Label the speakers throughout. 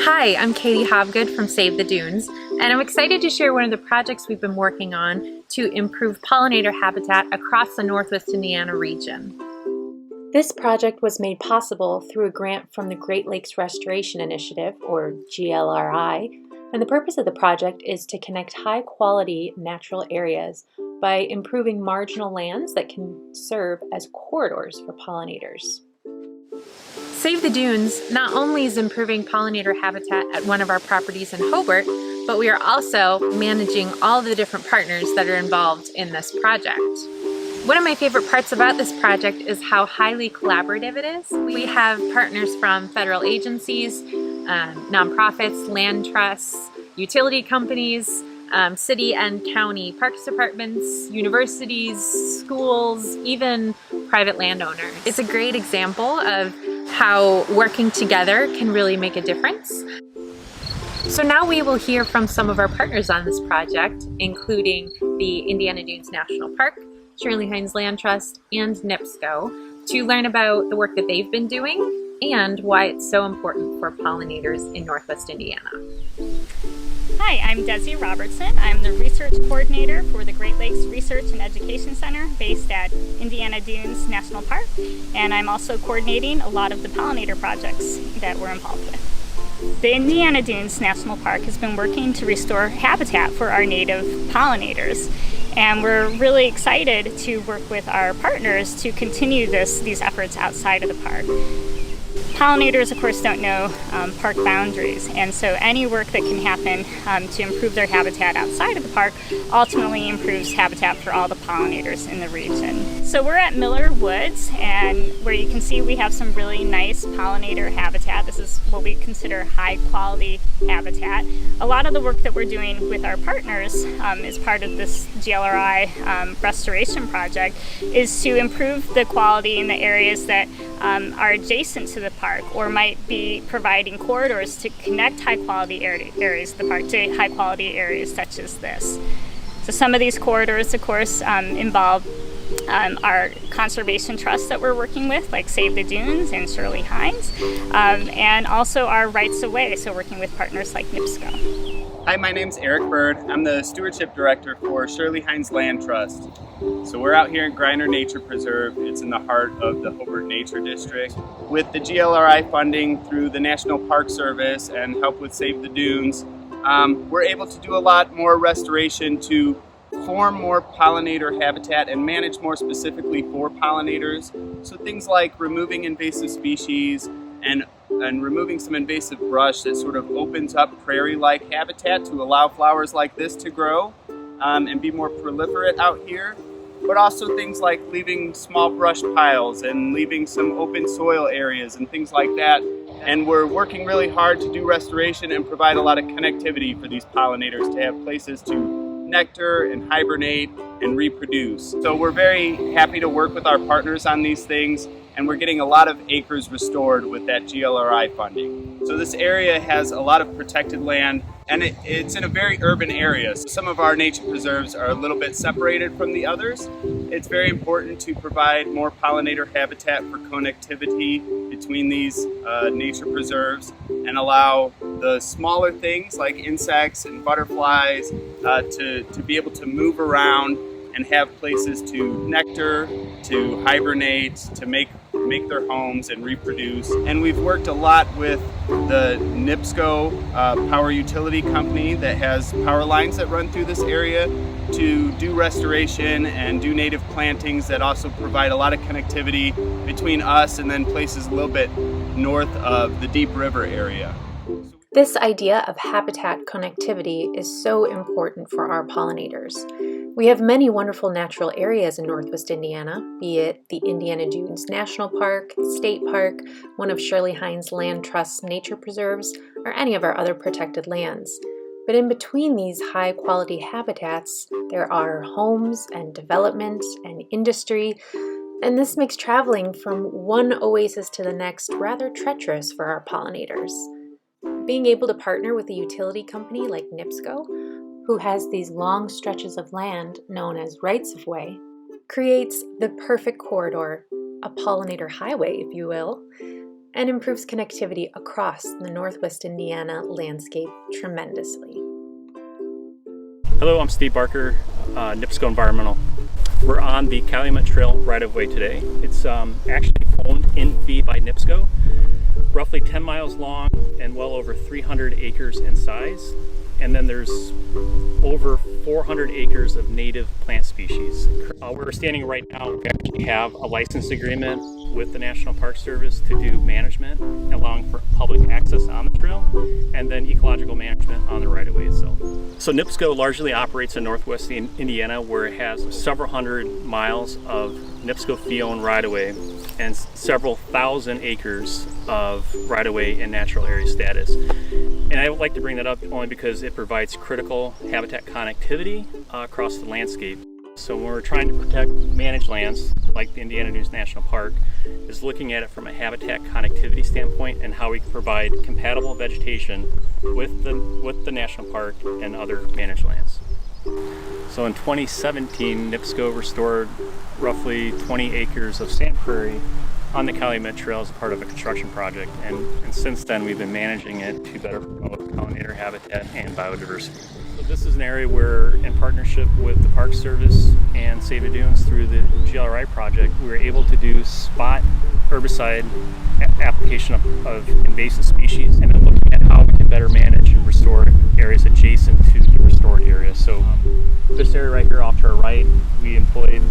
Speaker 1: Hi, I'm Katie Hobgood from Save the Dunes, and I'm excited to share one of the projects we've been working on to improve pollinator habitat across the Northwest Indiana region. This project was made possible through a grant from the Great Lakes Restoration Initiative, or GLRI, and the purpose of the project is to connect high-quality natural areas by improving marginal lands that can serve as corridors for pollinators. Save the Dunes not only is improving pollinator habitat at one of our properties in Hobart, but we are also managing all the different partners that are involved in this project. One of my favorite parts about this project is how highly collaborative it is. We have partners from federal agencies, nonprofits, land trusts, utility companies, city and county parks departments, universities, schools, even private landowners. It's a great example of how working together can really make a difference. So now we will hear from some of our partners on this project, including the Indiana Dunes National Park, Shirley Hines Land Trust, and NIPSCO, to learn about the work that they've been doing and why it's so important for pollinators in Northwest Indiana.
Speaker 2: Hi, I'm Desi Robertson. I'm the research coordinator for the Great Lakes Research and Education Center based at Indiana Dunes National Park, and I'm also coordinating a lot of the pollinator projects that we're involved with. The Indiana Dunes National Park has been working to restore habitat for our native pollinators, and we're really excited to work with our partners to continue these efforts outside of the park. Pollinators, of course, don't know park boundaries, and so any work that can happen to improve their habitat outside of the park ultimately improves habitat for all the pollinators in the region. So we're at Miller Woods, and where you can see we have some really nice pollinator habitat. This is what we consider high quality habitat. A lot of the work that we're doing with our partners as part of this GLRI restoration project is to improve the quality in the areas that are adjacent to the park or might be providing corridors to connect high quality areas of the park to high quality areas such as this. So some of these corridors, of course, involve our conservation trusts that we're working with, like Save the Dunes and Shirley Hines, and also our rights of way, so working with partners like NIPSCO.
Speaker 3: Hi, my name's Eric Bird. I'm the Stewardship Director for Shirley Hines Land Trust. So we're out here in Griner Nature Preserve. It's in the heart of the Hobart Nature District. With the GLRI funding through the National Park Service and help with Save the Dunes, we're able to do a lot more restoration to form more pollinator habitat and manage more specifically for pollinators. So things like removing invasive species and removing some invasive brush that sort of opens up prairie-like habitat to allow flowers like this to grow and be more proliferate out here. But also things like leaving small brush piles and leaving some open soil areas and things like that. And we're working really hard to do restoration and provide a lot of connectivity for these pollinators to have places to nectar and hibernate and reproduce. So we're very happy to work with our partners on these things, and we're getting a lot of acres restored with that GLRI funding. So this area has a lot of protected land, and it's in a very urban area. So some of our nature preserves are a little bit separated from the others. It's very important to provide more pollinator habitat for connectivity between these nature preserves and allow the smaller things like insects and butterflies to be able to move around and have places to nectar, to hibernate, to make their homes and reproduce. And we've worked a lot with the NIPSCO power utility company that has power lines that run through this area to do restoration and do native plantings that also provide a lot of connectivity between us and then places a little bit north of the Deep River area.
Speaker 1: This idea of habitat connectivity is so important for our pollinators. We have many wonderful natural areas in Northwest Indiana, be it the Indiana Dunes National Park, State Park, one of Shirley Hines Land Trust's nature preserves, or any of our other protected lands. But in between these high-quality habitats, there are homes and development and industry, and this makes traveling from one oasis to the next rather treacherous for our pollinators. Being able to partner with a utility company like NIPSCO, who has these long stretches of land known as rights of way, creates the perfect corridor, a pollinator highway, if you will, and improves connectivity across the Northwest Indiana landscape tremendously.
Speaker 4: Hello, I'm Steve Barker, NIPSCO Environmental. We're on the Calumet Trail right-of-way today. It's actually owned in fee by NIPSCO, roughly 10 miles long and well over 300 acres in size. And then there's over 400 acres of native plant species. Where we're standing right now, we actually have a license agreement with the National Park Service to do management, allowing for public access on the trail, and then ecological management on the right-of-way itself. So NIPSCO largely operates in Northwest Indiana, where it has several hundred miles of NIPSCO fee-owned right-of-way and several thousand acres of right-of-way in natural area status. And I would like to bring that up only because it provides critical habitat connectivity across the landscape. So when we're trying to protect managed lands, like the Indiana Dunes National Park, is looking at it from a habitat connectivity standpoint and how we can provide compatible vegetation with the national park and other managed lands. So in 2017, NIPSCO restored roughly 20 acres of sand prairie on the Calumet Trail as a part of a construction project, and since then we've been managing it to better promote pollinator habitat and biodiversity. So this is an area where, in partnership with the Park Service and Save the Dunes through the GLRI project, we were able to do spot herbicide application of invasive species, and then looking at how we can better manage and restore areas adjacent to the restored area. So this area right here off to our right, we employed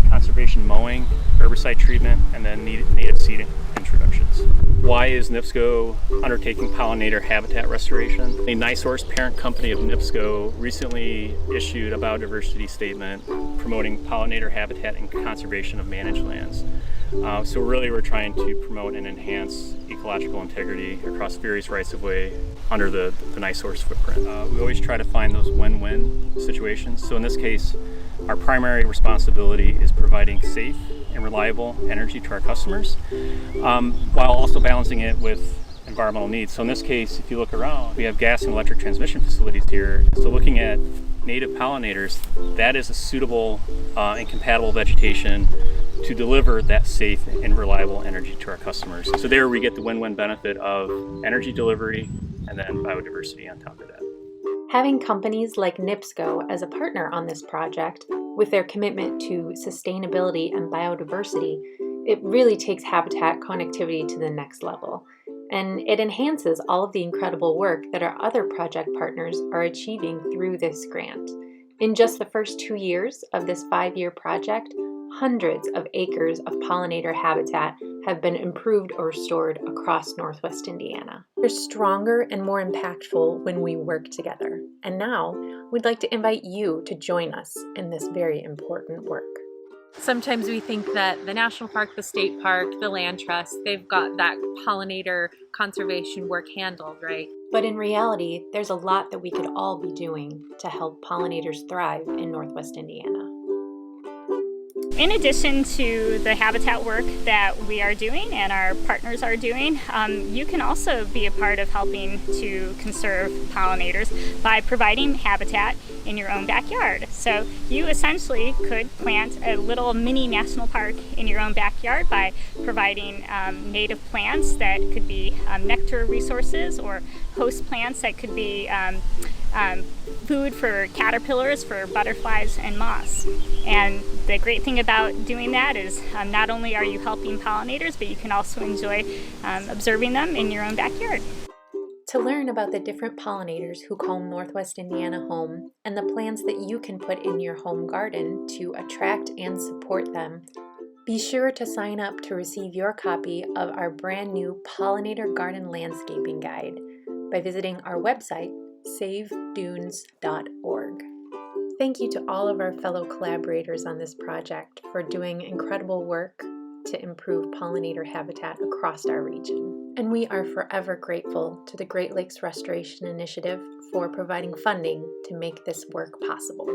Speaker 4: conservation mowing, herbicide treatment, and then native seed introductions. Why is NIPSCO undertaking pollinator habitat restoration? The NiSource, parent company of NIPSCO, recently issued a biodiversity statement promoting pollinator habitat and conservation of managed lands. So really we're trying to promote and enhance ecological integrity across various rights-of-way under the NiSource footprint. We always try to find those win-win situations. So in this case, our primary responsibility is providing safe and reliable energy to our customers, while also balancing it with environmental needs. So in this case, if you look around, we have gas and electric transmission facilities here. So looking at native pollinators, that is a suitable and compatible vegetation to deliver that safe and reliable energy to our customers. So there we get the win-win benefit of energy delivery and then biodiversity on top of that.
Speaker 1: Having companies like NIPSCO as a partner on this project, with their commitment to sustainability and biodiversity, it really takes habitat connectivity to the next level. And it enhances all of the incredible work that our other project partners are achieving through this grant. In just the first 2 years of this 5-year project, hundreds of acres of pollinator habitat have been improved or restored across Northwest Indiana. We're stronger and more impactful when we work together. And now, we'd like to invite you to join us in this very important work. Sometimes we think that the National Park, the State Park, the Land Trust, they've got that pollinator conservation work handled, right? But in reality, there's a lot that we could all be doing to help pollinators thrive in Northwest Indiana.
Speaker 2: In addition to the habitat work that we are doing and our partners are doing, you can also be a part of helping to conserve pollinators by providing habitat in your own backyard. So you essentially could plant a little mini national park in your own backyard by providing native plants that could be nectar resources, or host plants that could be food for caterpillars, for butterflies and moths. And the great thing about doing that is not only are you helping pollinators, but you can also enjoy observing them in your own backyard.
Speaker 1: To learn about the different pollinators who call Northwest Indiana home and the plants that you can put in your home garden to attract and support them, be sure to sign up to receive your copy of our brand new Pollinator Garden Landscaping Guide by visiting our website, savedunes.org. Thank you to all of our fellow collaborators on this project for doing incredible work to improve pollinator habitat across our region. And we are forever grateful to the Great Lakes Restoration Initiative for providing funding to make this work possible.